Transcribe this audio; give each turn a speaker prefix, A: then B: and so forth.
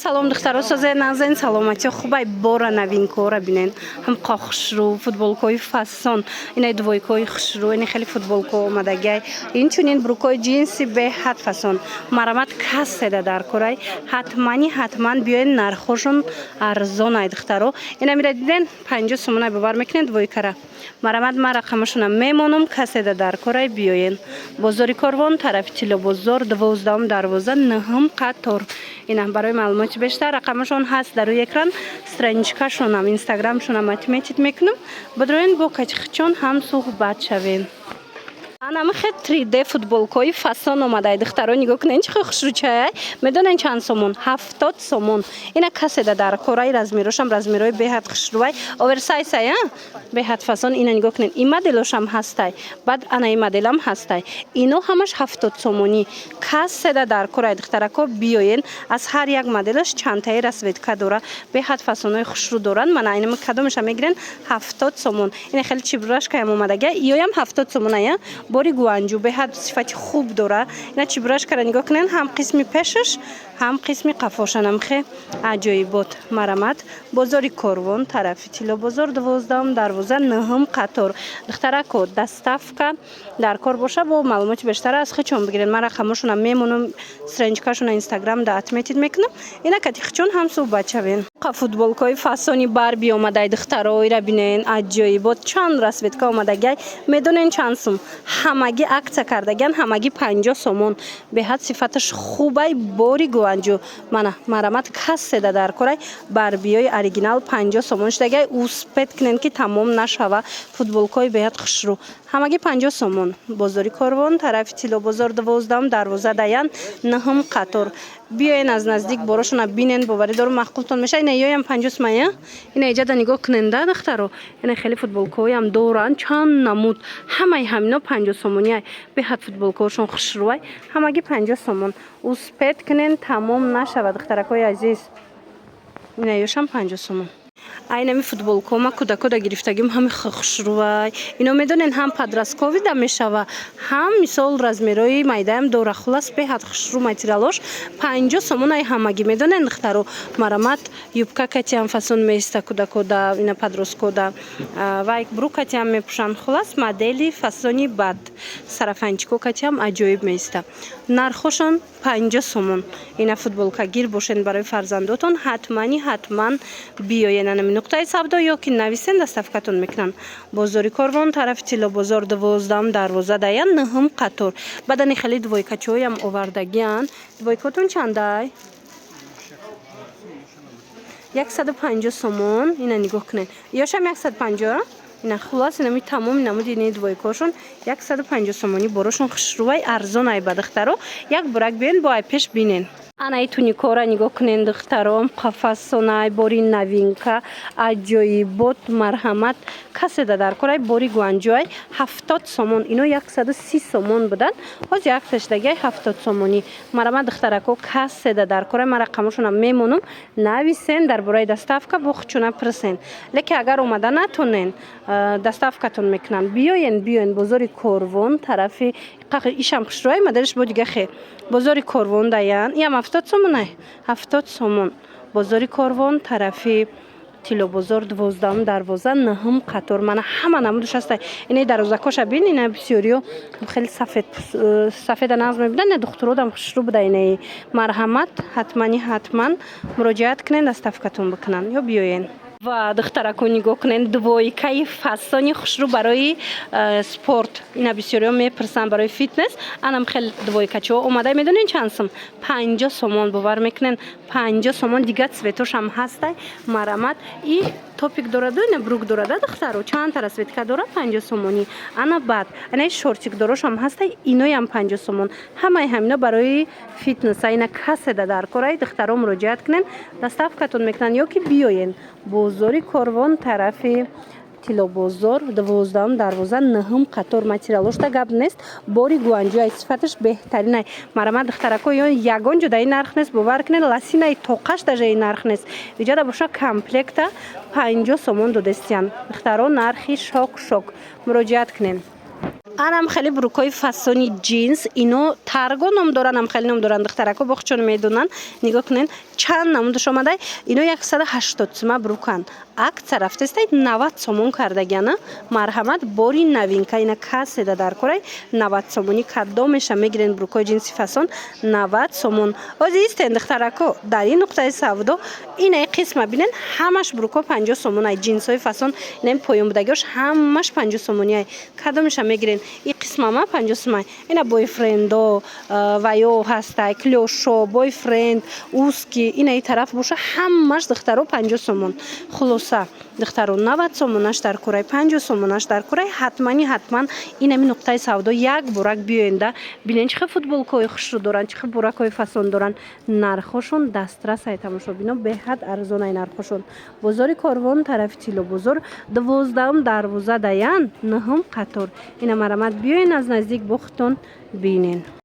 A: салом духтаро созе назен саломати хубай бора новинкора бинен ҳам қохшру футболкои фасон инай двойкои хушру ин хели футболко омадагай инчунин брукои джинси беҳад фасон марамат каседа дар корай ҳатман биёен нархошон арзонай духтаро ина мира диден 50 сомонай бовар мекунен двойкара марамат ма рақамашона мемонам каседа дар корай биёен бозори корвон тарафи тило бозор 12 дарвоза 9 қатор ина барои маълумоти бештар рақамашон ҳаст дар рӯи экран страничкашонам инстаграмшонам отметид мекунам бодроен бо качхичон ҳам суҳбат шавем анам хе 3D футболкои фасон омадай духтаро нигоҳ кунен чӣ хушрӯчай медонен чанд сомон 70 сомон ина каседа дар корай размерошам размерои беҳад хушрӯай оверсайзай беҳад фасон ина нигоҳ кунен ин моделошам ҳастай баъд ана ин моделам ҳастай ино ҳамаш 70 сомонӣ каседа дар корай духтарако биёен аз ҳар як моделаш чандтаи расветка дора беҳад фасонои хушрӯ доранд мана ина кадомаша мегирен 70 сомон ина хеле чебурашкаям омадага иёям 70 сомоная бори гуанҷу беҳад сифати хуб дора ина чебурашкара нигоҳ кунен ҳам қисми пешаш ҳам қисми қафошанам хе аҷоибот марамат бозори корвон тарафи тило бозор 12 дарвоза 9 қатор духтарако доставка дар кор боша бо маълумоти бештар аз хичон бигирен ман рақамошона мемонам страничкашона инстаграм да отметид мекунам ина кати хичон ҳам суҳбат шавен футболкои фасони барби омадай духтаро ира бинен аҷоибот чанд расветка омадагай медонен чанд сум ҳамагӣ акция кардаган ҳамагӣ 50 сомон беҳад сифаташ хубай бори гуанҷу мана марамат каседа дар корай барбиёи оригинал 50 сомон шудагай успед кунен ки тамом нашава футболкои беҳад хушрӯ ҳамагӣ 50 сомон бозори корвон тарафи тило бозор 12 дарвоза даян 9 қатор биёен аз наздик борошона бинен боварӣ дорум махқултон меша ина ёям 50 сомая ина иҷада нигоҳ кунен да духтаро ина хеле футболкоям доранд чанд намуд ҳамаи ҳамино 50 сомониай беҳад футболкаошон хушрӯай ҳамагӣ 50 сомон успед кунен тамом нашава духтаракои азиз ина ёшам 50 сомон айнами футболкома кӯдакода гирифтагим ҳами хушрӯай ино медонен ҳам подростковида мешава ҳам мисол размерои майдаям дора хулас беҳад хушрӯ материалош 50 сомонай ҳамагӣ медонен духтаро марамат юбка катиам фасон меиста кӯдакода ина подросткода вай брукатиам мепӯшанд хулас модели фасони бад сарафанчико катиам аҷоиб меиста нархошон 50 сомон ина футболка гир бошен барои фарзандотон ҳатман биёен анами нуқтаи савдо ёки нависен доставкатон мекунанд бозори корвон тарафи тило бозор 12 дарвоза даян 9 қатор бадани хели двойкачоям овардагиан двойкотон чандай 150 сомон ина нигоҳ кунен ёшам 150 ина хулас инами тамоми намуди ини двойкошон 150 сомонӣ борошон хушрӯвай арзонай ба духтаро як бурак биёен бо ай пеш бинен анаи туникора нигоҳ кунен духтаром қафасонай бори новинка аҷоибот марҳамат каседа дар корай бори гуанҷуай 70 сомон ино 130 сомон буданд ҳозир акташдагай 70 сомонӣ марамат духтарако каседа дар корай ма рақамошона мемонам нависен дар бораи доставка бо хучуна пирсен леки агар омада натонен доставкатон мекунам биёен бозори корвон тарафи ишам хушрӯай моделиш бо дига хе бозори корвон даян ям 70 сомонай 70 сомон бозори корвон тарафи тило бозор 12 дарвоза 9 қатор мана ҳама намудаш ҳастай ина дарвозакоша бин ина бисёриё хеле сафеда нағз мебуданд ина духтуродам хушрӯ буда ина марҳамат ҳатман муроҷиат кунен доставкатон бикунанд ё биёен ва духтарако нигоҳ кунен двойкаи фасони хушрӯ барои спорт ина бисёриё мепирсанд барои фитнес анам хеле двойкачо омадай медонен чанд сум 50 сомон бовар мекунен 50 сомон дига цветошам ҳастай марамат и топик дораду ина брук дорада духтаро чандта расветка дора 50 сомонӣ ана баъд ана шортик дорошам ҳастай иноям 50 сомон ҳамаи ҳамино барои фитнеса ина каседа дар корай духтаро муроҷиат кунен доставкатон мекунанд ёки биёен бозори корвон тарафи тило бозор 12 дарвоза 9 қатор материалошда гап нест бори гуанҷуай сифаташ беҳтаринай марамат духтарако ё ягон ҷодаи нарх нест бовар кунен ласинаи тоқаш дажаи нарх нест иҷада боша комплекта 50 сомон додестиян духтаро нархи шок муроҷиат кунен анам хеле брукои фасони джинс ино тарго ном доран ам хеле ном доран духтарако бохчон медонан нигоҳ кунен чанд намудаш омадай ино 180 сума брукан акция рафтестай 90 сомон кардагиана марҳамат бори новинка ина каседа дар корай 90 сомони кадомеша мегирен брукои джинси фасон 90 сомон озистен духтарако дар ин нуқтаи савдо ина қисма бинен ҳамаш бруко 50 сомон ай джинсои фасон ина поёнбудагиош ҳамаш 50 сомони ай кадомеша мегирен ин қисмама 50 сомон ина бойфрендо ваё ҳастай клёшо бойфренд уски ина и тараф боша ҳамаш духтаро 50 сомон хулоса духтаро 90 сомонаш дар курай 50 сомонаш дар курай ҳатман ин ами нуқтаи савдо як бурак биёенда бинен чихе футболкаҳои хушрӯ доранд чихе буракҳои фасон доранд нархошон дастрас ай тамошобино беҳад арзон ай нархошон бозори корвон тарафи тилло бозор 12 дарвоза даян 9 қатор ина марамат биёен аз наздик бо худтон бинен.